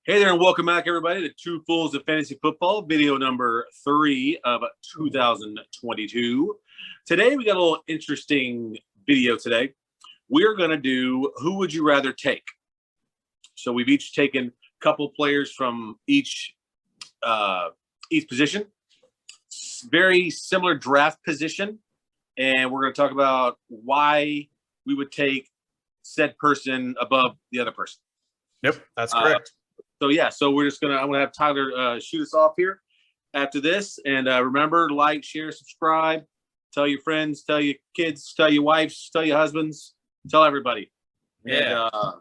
Hey there, and welcome back, everybody, to Two Fools of Fantasy Football, video number 3 of 2022. Today, we got a little interesting video today. We're going to do Who Would You Rather Take? So we've each taken a couple players from each position. Very similar draft position. And we're going to talk about why we would take said person above the other person. Yep, that's correct. So I'm gonna have Tyler shoot us off here after this. And remember, like, share, subscribe, tell your friends, tell your kids, tell your wives, tell your husbands, tell everybody. Yeah. And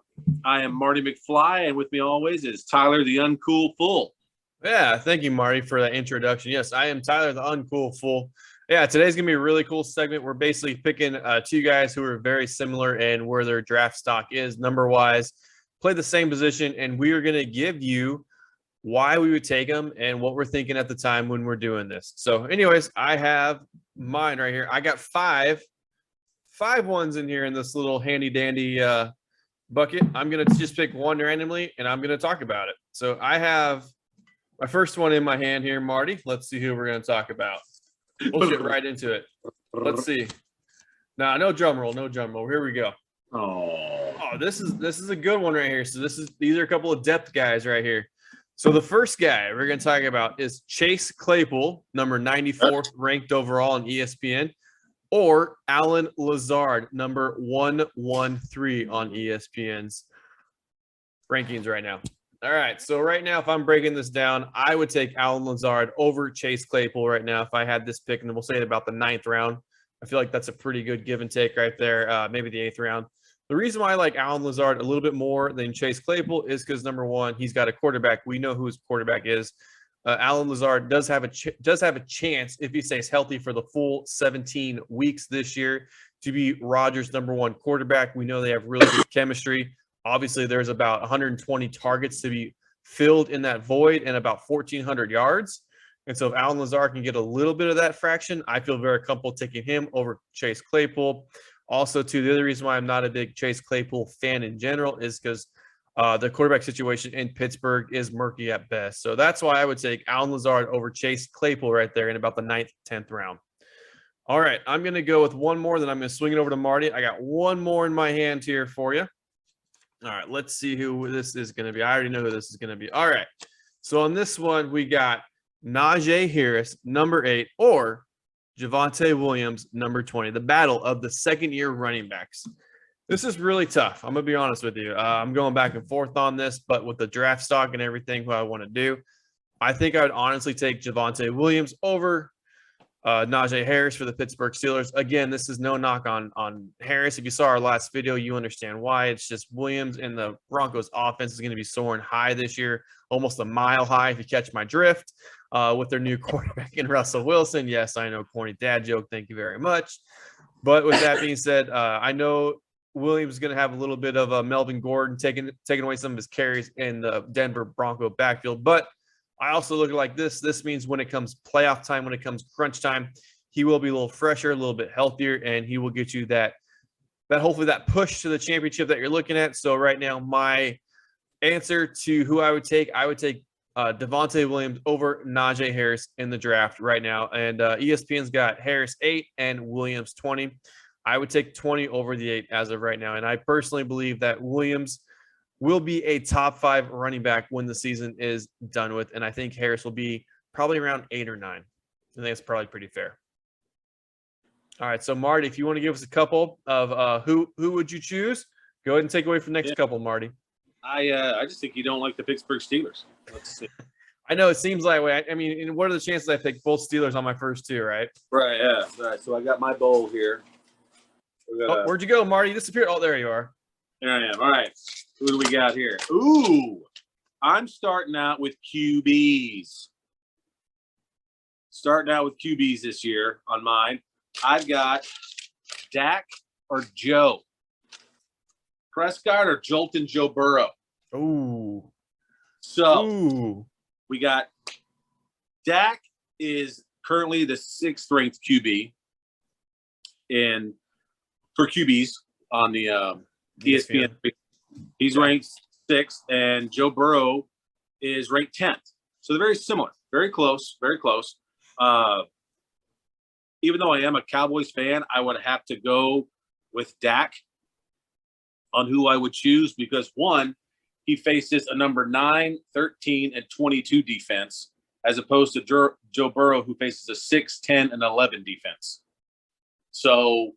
I am Marty McFly, and with me always is Tyler the Uncool Fool. Yeah, thank you, Marty, for that introduction. Yes, I am Tyler the Uncool Fool. Yeah, today's going to be a really cool segment. We're basically picking two guys who are very similar and where their draft stock is number-wise, play the same position, and we are going to give you why we would take them and what we're thinking at the time when we're doing this. So anyways, I have mine right here. I got five ones in here in this little handy-dandy bucket. I'm going to just pick one randomly, and I'm going to talk about it. So I have my first one in my hand here, Marty. Let's see who we're going to talk about. We'll get right into it. Let's see. Nah, no drum roll. Here we go. Oh, this is a good one right here. So these are a couple of depth guys right here. So the first guy we're going to talk about is Chase Claypool, number 94th ranked overall on ESPN, or Alan Lazard, number 113 on ESPN's rankings right now. All right, so right now, if I'm breaking this down, I would take Alan Lazard over Chase Claypool right now if I had this pick, and we'll say it about the 9th round. I feel like that's a pretty good give and take right there, maybe the 8th round. The reason why I like Alan Lazard a little bit more than Chase Claypool is because, number one, he's got a quarterback. We know who his quarterback is. Alan Lazard does have a chance, if he stays healthy for the full 17 weeks this year, to be Rodgers' number one quarterback. We know they have really good chemistry. Obviously, there's about 120 targets to be filled in that void and about 1,400 yards. And so if Alan Lazard can get a little bit of that fraction, I feel very comfortable taking him over Chase Claypool. Also, too, the other reason why I'm not a big Chase Claypool fan in general is because the quarterback situation in Pittsburgh is murky at best. So that's why I would take Alan Lazard over Chase Claypool right there in about the 9th, 10th round. All right, I'm going to go with one more, then I'm going to swing it over to Marty. I got one more in my hand here for you. All right, let's see who this is going to be. I already know who this is going to be. All right, so on this one, we got Najee Harris, number 8, or Devonte Williams, number 20, the battle of the second-year running backs. This is really tough. I'm going to be honest with you. I'm going back and forth on this, but with the draft stock and everything, what I want to do, I think I would honestly take Devonte Williams over Najee Harris for the Pittsburgh Steelers. Again, this is no knock on Harris. If you saw our last video, you understand why. It's just Williams and the Broncos offense is going to be soaring high this year, almost a mile high if you catch my drift, with their new quarterback in Russell Wilson. Yes, I know, corny dad joke. Thank you very much. But with that being said, I know Williams is going to have a little bit of Melvin Gordon taking away some of his carries in the Denver Bronco backfield. But I also look at it like this. This means when it comes playoff time, when it comes crunch time, he will be a little fresher, a little bit healthier, and he will get you that hopefully that push to the championship that you're looking at. So right now, my answer to who I would take Devonte Williams over Najee Harris in the draft right now. And ESPN's got Harris 8 and Williams 20. I would take 20 over the 8 as of right now. And I personally believe that Williams will be a top 5 running back when the season is done with. And I think Harris will be probably around 8 or 9. I think that's probably pretty fair. All right. So Marty, if you want to give us a couple of who would you choose, go ahead and take away from the next couple, Marty. I just think you don't like the Pittsburgh Steelers. Let's see. I know it seems that way. I mean, what are the chances I pick both Steelers on my first two, right? Right, yeah. All right, so I got my bowl here. Where'd you go, Marty? You disappeared. Oh, there you are. There I am. All right. Who do we got here? Ooh, I'm starting out with QBs. This year on mine. I've got Dak or Joe. Prescott or Jolton Joe Burrow. Ooh. So we got Dak is currently the 6th ranked QB for QBs on the ESPN. He's ranked 6th, and Joe Burrow is ranked 10th. So they're very similar, very close, very close. Even though I am a Cowboys fan, I would have to go with Dak on who I would choose because, one, he faces a number 9, 13, and 22 defense, as opposed to Joe Burrow, who faces a 6, 10, and 11 defense. So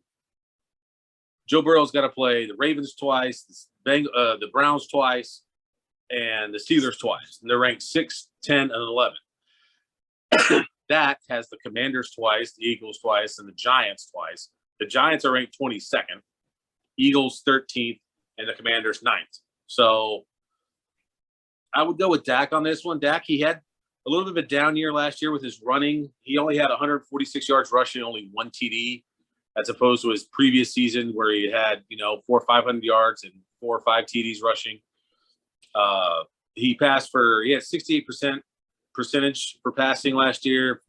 Joe Burrow's got to play the Ravens twice, the Browns twice, and the Steelers twice. And they're ranked 6, 10, and 11. Dak has the Commanders twice, the Eagles twice, and the Giants twice. The Giants are ranked 22nd, Eagles 13th, and the Commanders 9th. So I would go with Dak on this one. Dak, he had a little bit of a down year last year with his running. He only had 146 yards rushing, only 1 TD, as opposed to his previous season where he had, 400 or 500 yards and 4 or 5 TDs rushing. He had 68% percentage for passing last year,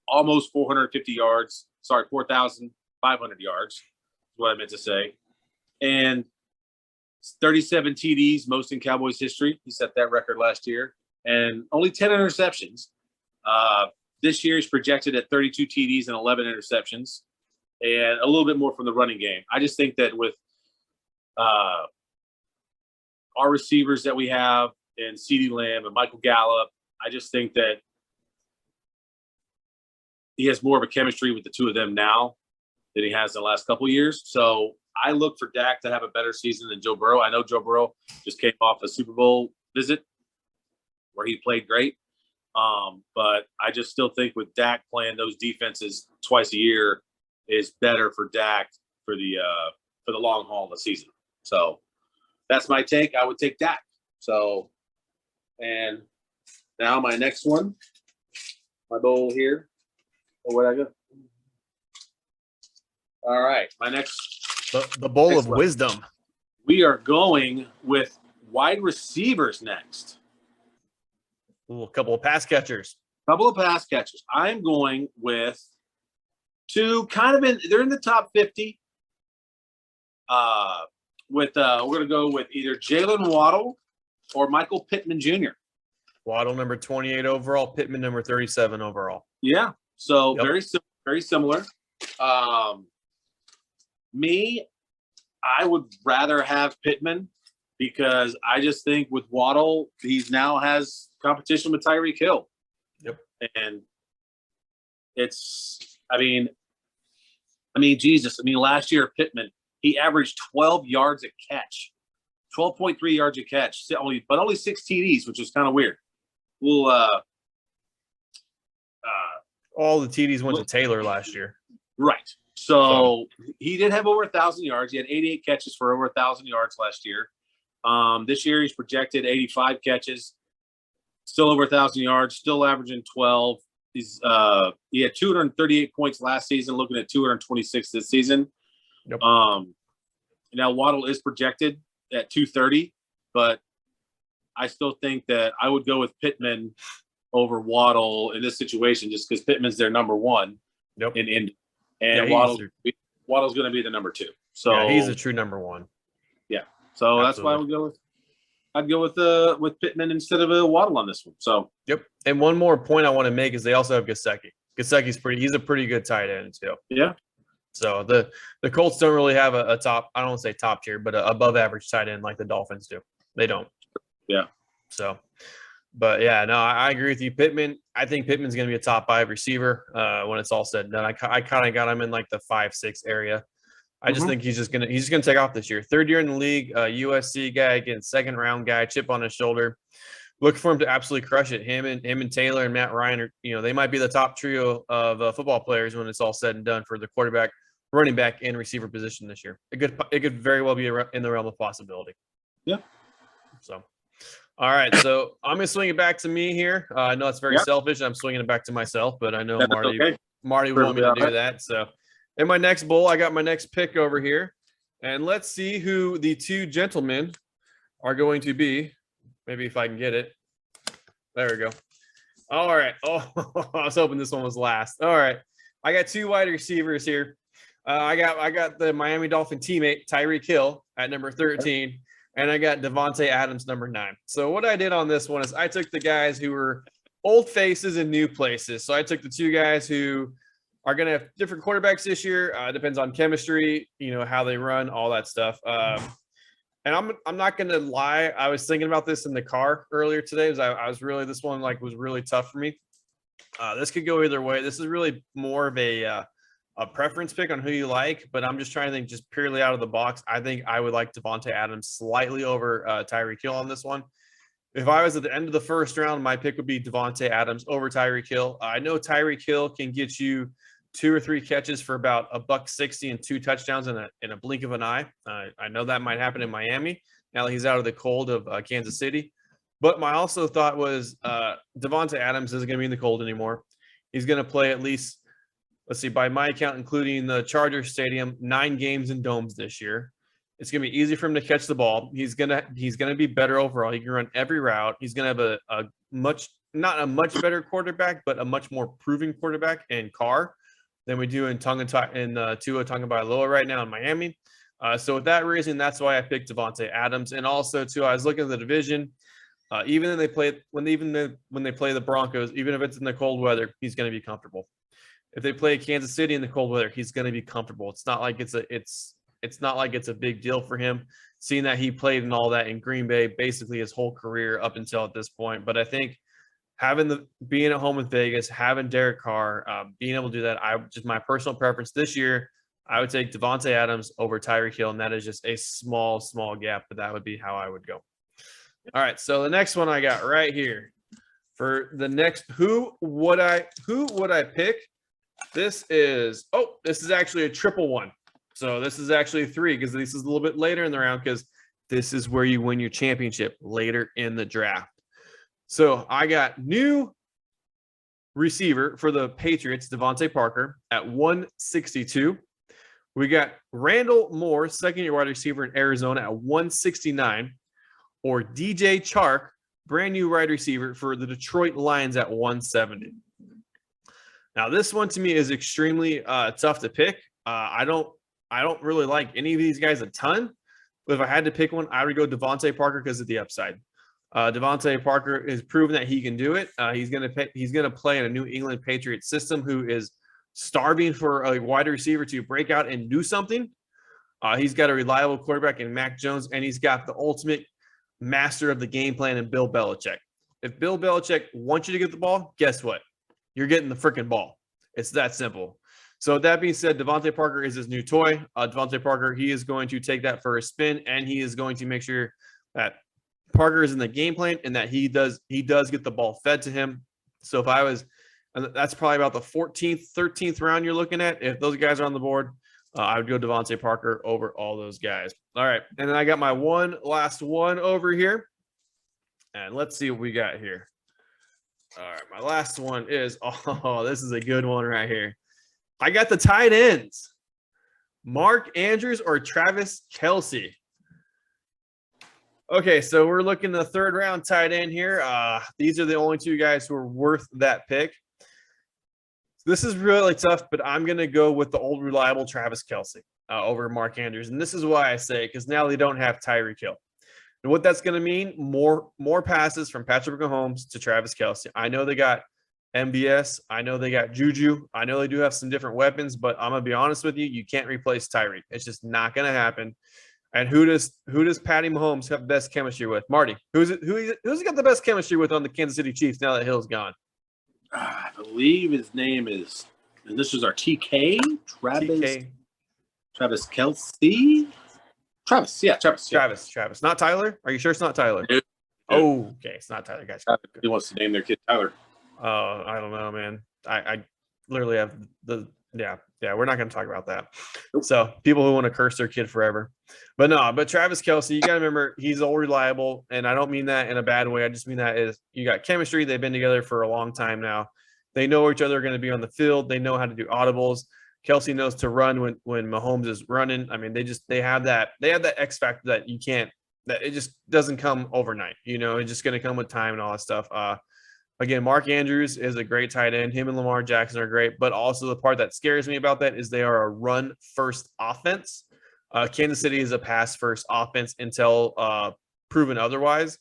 almost 450 yards. 4,500 yards is what I meant to say. And 37 TDs, most in Cowboys history. He set that record last year. And only 10 interceptions. This year he's projected at 32 TDs and 11 interceptions. And a little bit more from the running game. I just think that with our receivers that we have and CeeDee Lamb and Michael Gallup, I just think that he has more of a chemistry with the two of them now than he has in the last couple of years. So I look for Dak to have a better season than Joe Burrow. I know Joe Burrow just came off a Super Bowl visit where he played great. But I just still think with Dak playing those defenses twice a year is better for Dak for the long haul of the season. So that's my take. I would take Dak. So, and now my next one, my bowl here. Oh, where'd I go? All right, my next. The bowl of one. wisdom. We are going with wide receivers next. Ooh, a couple of pass catchers. I'm going with two they're in the top 50. We're going to go with either Jalen Waddle or Michael Pittman Jr. Waddle number 28 overall, Pittman number 37 overall. Yeah, so Yep. very similar. Me, I would rather have Pittman because I just think with Waddle, he now has competition with Tyreek Hill. Yep. And Jesus. Last year, Pittman, he averaged 12 yards a catch, 12.3 yards a catch, but only 6 TDs, which is kind of weird. Well, all the TDs went to Taylor last year. Right. So he did have over 1,000 yards. He had 88 catches for over 1,000 yards last year. This year he's projected 85 catches, still over 1,000 yards, still averaging 12. He had 238 points last season, looking at 226 this season. Yep. Now Waddle is projected at 230, but I still think that I would go with Pittman over Waddle in this situation, just because Pittman's their number one. Yep. And Yeah, Waddle's going to be the number 2. So yeah, he's a true number 1. Yeah. So Absolutely. That's why I'd go with Pittman instead of a Waddle on this one. So yep. And one more point I want to make is they also have Gesicki. He's a pretty good tight end too. Yeah. So the Colts don't really have a top, I don't want to say top tier, but above average tight end like the Dolphins do. They don't. Yeah. So, but yeah, no, I agree with you. Pittman, I think Pittman's going to be a top 5 receiver when it's all said and done. I kind of got him in like the 5-6 area. I just think he's just gonna take off this year. 3rd year in the league, USC guy, again, 2nd round guy, chip on his shoulder. Look for him to absolutely crush it. Him and Taylor and Matt Ryan are, they might be the top trio of football players when it's all said and done for the quarterback, running back, and receiver position this year. It could very well be in the realm of possibility. Yeah. So, all right. So I'm gonna swing it back to me here. I know it's very selfish. I'm swinging it back to myself, but I know Marty would want me to do that. So, in my next bowl, I got my next pick over here, and let's see who the 2 gentlemen are going to be. Maybe if I can get it. There we go. All right. Oh, I was hoping this one was last. All right. I got 2 wide receivers here. I got the Miami Dolphin teammate, Tyreek Hill, at number 13. and I got Devonte Adams number 9. So what I did on this one is I took the guys who were old faces in new places. So I took the 2 guys who are going to have different quarterbacks this year. Depends on chemistry, how they run, all that stuff. And I'm not going to lie. I was thinking about this in the car earlier today. This one was really tough for me. This could go either way. This is really more of a preference pick on who you like, but I'm just trying to think just purely out of the box. I think I would like Devonte Adams slightly over Tyreek Hill on this one. If I was at the end of the first round, my pick would be Devonte Adams over Tyreek Hill. I know Tyreek Hill can get you 2 or 3 catches for about $160 and 2 touchdowns in a blink of an eye. I know that might happen in Miami now that he's out of the cold of Kansas City. But my also thought was Devonte Adams isn't going to be in the cold anymore. He's going to play at least, let's see, by my account, including the Chargers Stadium, 9 games in domes this year. It's going to be easy for him to catch the ball. He's going to be better overall. He can run every route. He's going to have not a much better quarterback, but a much more proven quarterback in Carr than we do in Tua Tagovailoa right now in Miami. So with that reason, that's why I picked Devonte Adams. And also too, I was looking at the division. Even when they play the Broncos, even if it's in the cold weather, he's going to be comfortable. If they play Kansas City in the cold weather, he's going to be comfortable. It's not like it's a big deal for him, seeing that he played and all that in Green Bay basically his whole career up until at this point. But I think being at home with Vegas, having Derek Carr, being able to do that, my personal preference this year, I would take Devonte Adams over Tyreek Hill, and that is just a small gap, but that would be how I would go. All right, so the next one I got right here for the next who would I pick? This is actually a triple one. So this is actually 3 because this is a little bit later in the round because this is where you win your championship later in the draft. So I got new receiver for the Patriots, Devonte Parker at 162. We got Randall Moore, second-year wide receiver in Arizona at 169. Or DJ Chark, brand new wide receiver for the Detroit Lions at 170. Now, this one to me is extremely tough to pick. I don't really like any of these guys a ton, but if I had to pick one, I would go Devonte Parker because of the upside. Devonte Parker has proven that he can do it. He's gonna play in a New England Patriots system who is starving for a wide receiver to break out and do something. He's got a reliable quarterback in Mac Jones, and he's got the ultimate master of the game plan in Bill Belichick. If Bill Belichick wants you to get the ball, guess what? You're getting the freaking ball. It's that simple. So that being said, Devonte Parker is his new toy. Devonte Parker, he is going to take that for a spin, and he is going to make sure that Parker is in the game plan and that he does get the ball fed to him. So if I was, and that's probably about the 14th, 13th round you're looking at. If those guys are on the board, I would go Devonte Parker over all those guys. All right. And then I got my last one over here. And let's see what we got here. All right. My last one is, this is a good one right here. I got the tight ends. Mark Andrews or Travis Kelsey. Okay. So we're looking at the 3rd round tight end here. These are the only 2 guys who are worth that pick. This is really tough, but I'm going to go with the old reliable Travis Kelsey over Mark Andrews. And this is why I say it, because now they don't have Tyreek Hill. And what that's going to mean, more passes from Patrick Mahomes to Travis Kelsey. I know they got MBS. I know they got Juju. I know they do have some different weapons, but I'm going to be honest with you. You can't replace Tyreek. It's just not going to happen. And who does Patty Mahomes have best chemistry with? Marty. Who's he got the best chemistry with on the Kansas City Chiefs now that Hill's gone? I believe his name is, and this is our TK, Travis Kelsey. Travis. Not Tyler? Are you sure it's not Tyler? Yeah. Oh, okay. It's not Tyler, guys. He wants to name their kid Tyler. Oh, I don't know, man. I literally have we're not going to talk about that. Nope. So people who want to curse their kid forever. But Travis Kelsey, you got to remember, he's all reliable. And I don't mean that in a bad way. I just mean that is you got chemistry. They've been together for a long time now. They know each other are going to be on the field. They know how to do audibles. Kelsey knows to run when Mahomes is running. I mean, they have that X factor that it just doesn't come overnight. It's just going to come with time and all that stuff. Again, Mark Andrews is a great tight end. Him and Lamar Jackson are great. But also the part that scares me about that is they are a run-first offense. Kansas City is a pass-first offense until proven otherwise.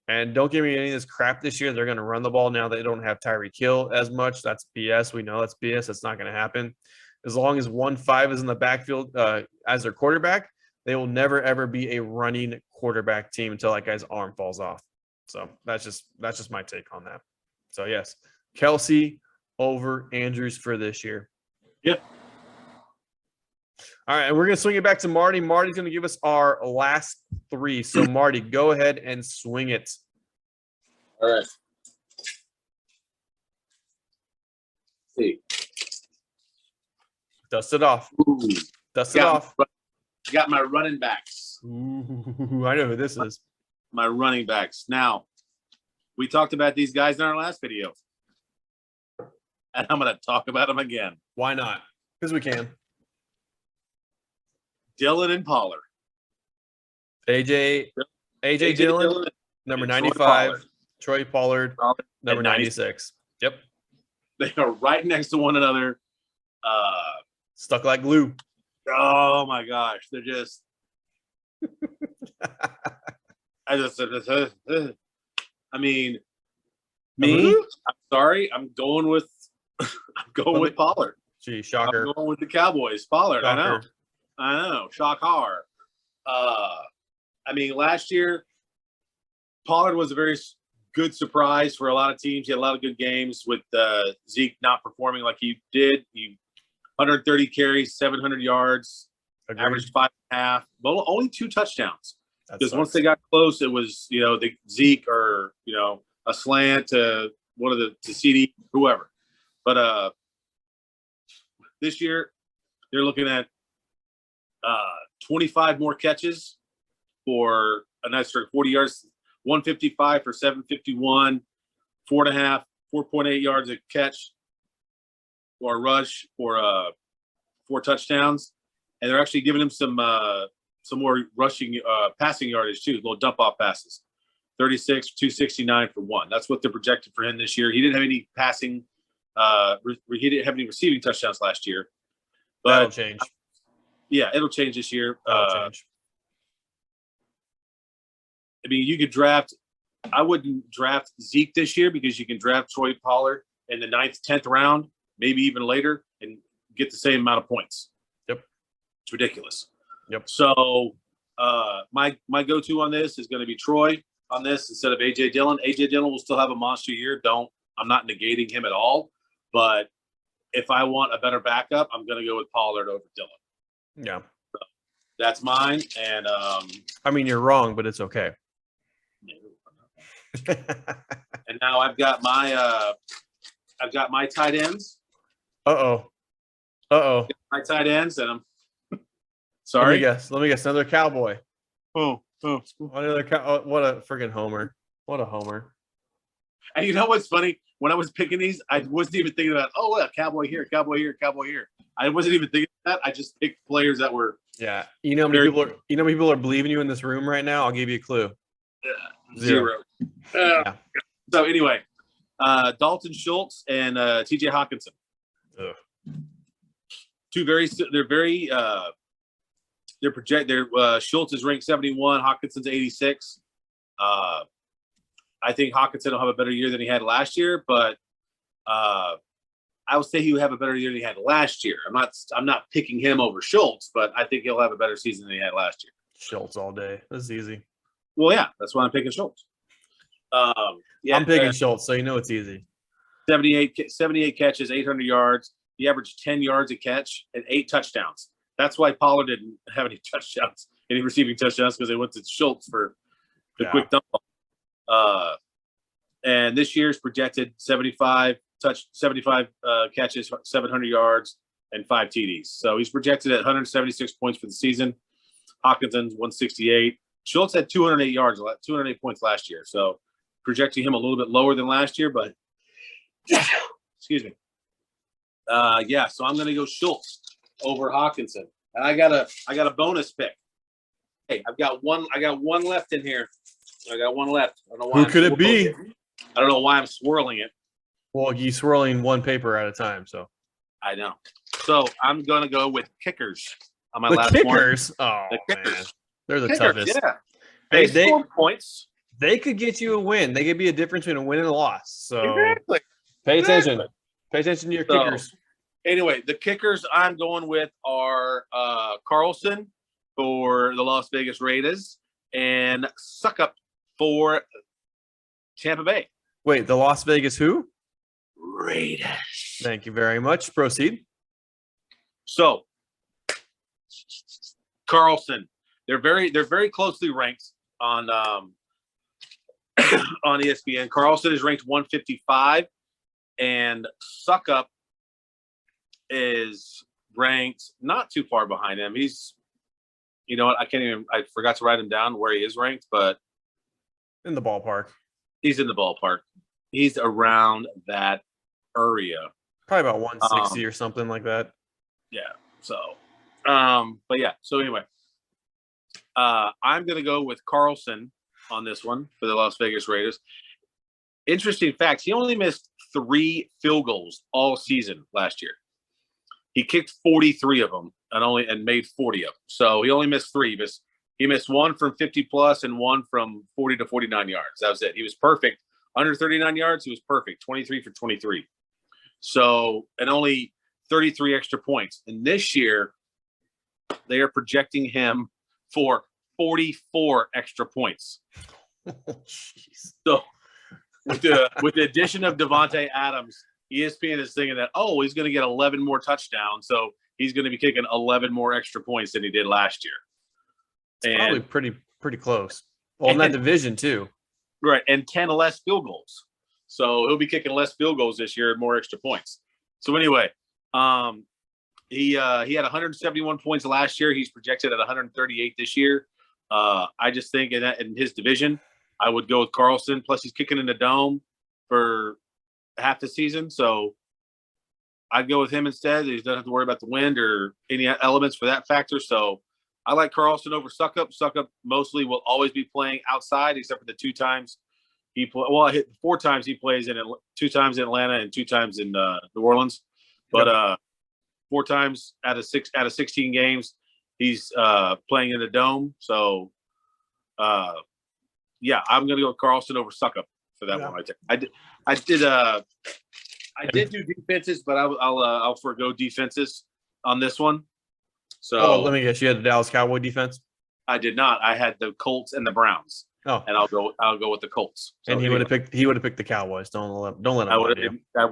And don't give me any of this crap this year. They're going to run the ball now. They don't have Tyreek Hill as much. That's BS. We know that's BS. That's not going to happen. As long as 1-5 is in the backfield as their quarterback, they will never, ever be a running quarterback team until that guy's arm falls off. So that's just my take on that. So, yes, Kelsey over Andrews for this year. Yep. All right, and we're going to swing it back to Marty. Marty's going to give us our last three. So, Marty, go ahead and swing it. All right. See. Dust it off. Ooh. Dust it off. Got my running backs. Ooh, I know who this is. My running backs. Now, we talked about these guys in our last video. And I'm going to talk about them again. Why not? Because we can. Dylan and Pollard. AJ Dillon, number 95. Troy Pollard, number 96. Yep. They are right next to one another. Stuck like glue. Oh my gosh. They're just I mean, me, I'm sorry. I'm going with Pollard. Gee, shocker. I'm going with the Cowboys. Pollard, Shocker. I know. Shocker. I mean, last year, Pollard was a very good surprise for a lot of teams. He had a lot of good games with Zeke not performing like he did. He 130 carries, 700 yards, averaged 5.5, but only 2 touchdowns. Because once they got close, it was, the Zeke or, a slant to one of to CD, whoever. But this year, they're looking at 25 more catches for a nice 40 yards, 155 for 751, 4.8 yards a catch or a rush for 4 touchdowns. And they're actually giving him some more rushing passing yardage too, little dump off passes. 36, 269 for 1. That's what they're projected for him this year. He didn't have any passing. He didn't have any receiving touchdowns last year. But that'll change. Yeah, it'll change this year. Change. I mean, you could draft. I wouldn't draft Zeke this year because you can draft Troy Pollard in the 9th, 10th round, maybe even later, and get the same amount of points. Yep, it's ridiculous. Yep. So my go-to on this is going to be Troy on this instead of AJ Dillon. AJ Dillon will still have a monster year. I'm not negating him at all, but if I want a better backup, I'm going to go with Pollard over Dillon. Yeah. So that's mine. And I mean, you're wrong, but it's okay. And now I've got my tight ends. Uh-oh. My tight ends, and I'm sorry. Let me guess. Another Cowboy. Oh. Another what a freaking homer. What a homer. And you know what's funny? When I was picking these, I wasn't even thinking about, Cowboy here, Cowboy here, Cowboy here. I wasn't even thinking of that. I just picked players that were. Yeah. You know how many people are believing you in this room right now? I'll give you a clue. Zero. Yeah. So anyway, Dalton Schultz and TJ Hawkinson. Ugh. Schultz is ranked 71, Hawkinson's 86. I think Hawkinson will have a better year than he had last year, but I would say he would have a better year than he had last year. I'm not picking him over Schultz, but I think he'll have a better season than he had last year. Schultz all day. That's easy. Well, yeah, that's why I'm picking Schultz. I'm picking Schultz, so you know it's easy. 78 catches, 800 yards. He averaged 10 yards a catch and 8 touchdowns. That's why Pollard didn't have any touchdowns, any receiving touchdowns, because they went to Schultz for the quick dump off. And this year's projected 75 catches, 700 yards, and 5 TDs. So he's projected at 176 points for the season. Hawkinson's 168. Schultz had 208 points last year. So projecting him a little bit lower than last year, but excuse me. So I'm going to go Schultz over Hawkinson. And I got a bonus pick. Hey, I got one left in here. I got one left. I don't know why. Who could it be? I don't know why I'm swirling it. Well, you're swirling one paper at a time, so. I know. So I'm going to go with kickers. on my The last kickers. one. Oh, The man. kickers. They're the Kickers, toughest. yeah. Hey, They score points. they could get you a win. They could be a difference between a win and a loss. So Exactly. pay attention. Exactly. Pay attention to your So, kickers. Anyway, the kickers I'm going with are Carlson for the Las Vegas Raiders and Suckup for Tampa Bay. Wait, the Las Vegas who? Raiders. Thank you very much. Proceed. So Carlson, they're very closely ranked on on ESPN. Carlson is ranked 155, and Suckup is ranked not too far behind him. He's, you know what? I forgot to write him down where he is ranked, but In the ballpark. he's in the ballpark. He's around that area. Probably about 160 or something like that. Yeah. So, but yeah. So anyway, I'm going to go with Carlson on this one for the Las Vegas Raiders. Interesting facts. He only missed 3 field goals all season last year. He kicked 43 of them and made 40 of them. So he only missed 3. He missed 1 from 50 plus and 1 from 40 to 49 yards. That was it. He was perfect. Under 39 yards, he was perfect. 23 for 23. So, and only 33 extra points. And this year, they are projecting him for 44 extra points. So, with the addition of Devonte Adams, ESPN is thinking that, he's going to get 11 more touchdowns. So he's going to be kicking 11 more extra points than he did last year. It's probably pretty close. Well, in that division too. Right. And 10 less field goals. So he'll be kicking less field goals this year and more extra points. So anyway, he had 171 points last year. He's projected at 138 this year. I just think in his division, I would go with Carlson. Plus, he's kicking in the dome for half the season, so I'd go with him instead. He doesn't have to worry about the wind or any elements for that factor. So I like Carlson over Suckup. Suckup mostly will always be playing outside, except for the 2 times he play. Well, 4 times he plays 2 times in Atlanta and 2 times in New Orleans. But 4 times out of 16 games, he's playing in the dome. So, yeah, I'm going to go with Carlson over Suckup for that one. I did do defenses, but I'll forego defenses on this one. So let me guess, you had the Dallas Cowboy defense? I did not. I had the Colts and the Browns. Oh, and I'll go with the Colts. So and he would have picked the Cowboys. Don't let him. I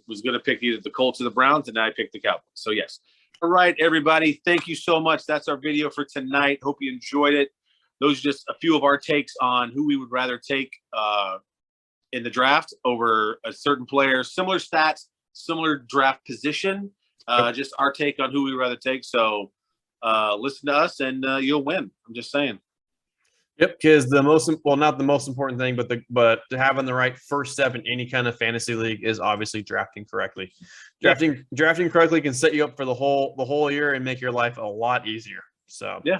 was going to pick either the Colts or the Browns, and I picked the Cowboys. So yes. All right, everybody. Thank you so much. That's our video for tonight. Hope you enjoyed it. Those are just a few of our takes on who we would rather take in the draft over a certain player. Similar stats, similar draft position. Just our take on who we would rather take. So listen to us, and you'll win. I'm just saying. Yep, because not the most important thing, but having the right first step in any kind of fantasy league is obviously drafting correctly. Drafting correctly can set you up for the whole year and make your life a lot easier. So yeah.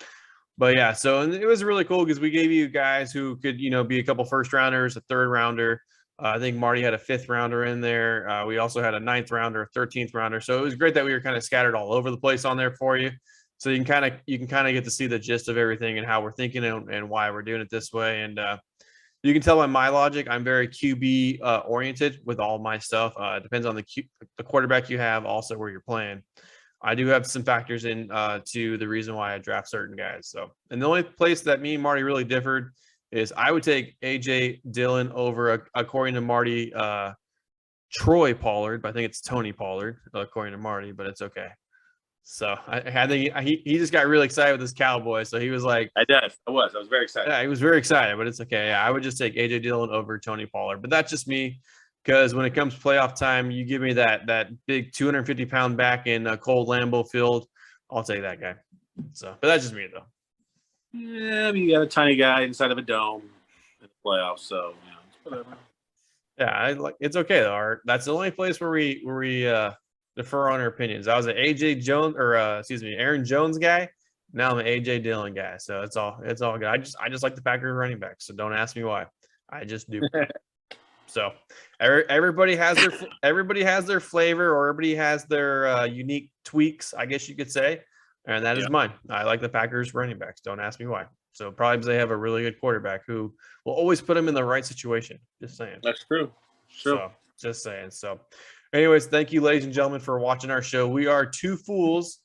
But yeah, so and it was really cool because we gave you guys who could, be a couple first rounders, a third rounder. I think Marty had a 5th rounder in there. We also had a 9th rounder, a 13th rounder. So it was great that we were kind of scattered all over the place on there for you. So you can kind of get to see the gist of everything and how we're thinking and why we're doing it this way. And you can tell by my logic, I'm very QB oriented with all my stuff. It depends on the quarterback you have, also where you're playing. I do have some factors in to the reason why I draft certain guys. So, and the only place that me and Marty really differed is I would take AJ Dillon over, according to Marty, Troy Pollard, but I think it's Tony Pollard, according to Marty, but it's okay. So I think he just got really excited with his Cowboys. So he was like, I was very excited. Yeah, he was very excited, but it's okay. Yeah, I would just take AJ Dillon over Tony Pollard, but that's just me. Because when it comes to playoff time, you give me that big 250-pound back in cold Lambeau Field, I'll take that guy. So, but that's just me though. Yeah, I mean, you got a tiny guy inside of a dome in the playoffs, so whatever. Yeah, it's okay though. Art. That's the only place where we defer on our opinions. I was an Aaron Jones guy. Now I'm an AJ Dillon guy. So it's all good. I just like the Packers running back. So don't ask me why. I just do. So everybody has their flavor, or everybody has their unique tweaks, I guess you could say. and that is mine. I like the Packers running backs. Don't ask me why. So probably because they have a really good quarterback who will always put them in the right situation. Just saying. That's true. So just saying. So anyways, thank you, ladies and gentlemen, for watching our show. We are Two Fools,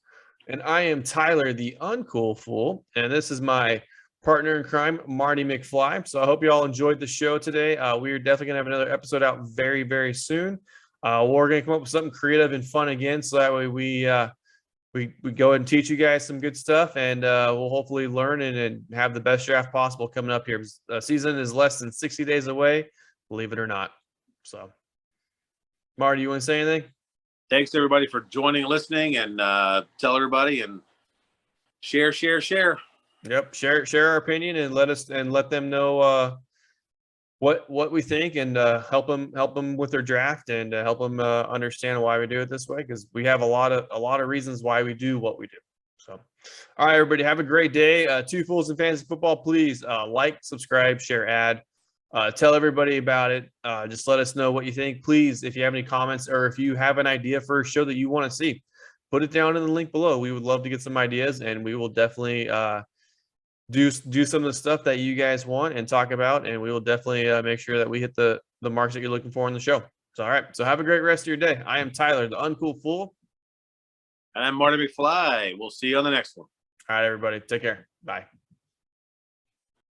and I am Tyler, the uncool fool. And this is my partner in crime, Marty McFly. So I hope you all enjoyed the show today. We are definitely going to have another episode out very, very soon. We're going to come up with something creative and fun again. So that way we go ahead and teach you guys some good stuff, and we'll hopefully learn and have the best draft possible coming up here. The season is less than 60 days away, believe it or not. So, Marty, you want to say anything? Thanks everybody for joining and listening, and tell everybody and share. Yep, share our opinion and let them know what we think, and help them with their draft, and help them understand why we do it this way, because we have a lot of reasons why we do what we do. So, all right, everybody, have a great day. Two Fools in Fantasy Football. Please like, subscribe, share, ad. Tell everybody about it. Just let us know what you think. Please, if you have any comments or if you have an idea for a show that you want to see, put it down in the link below. We would love to get some ideas, and we will definitely do some of the stuff that you guys want and talk about, and we will definitely make sure that we hit the marks that you're looking for in the show. So, all right. So have a great rest of your day. I am Tyler, the uncool fool. And I'm Marty McFly. We'll see you on the next one. All right, everybody. Take care. Bye.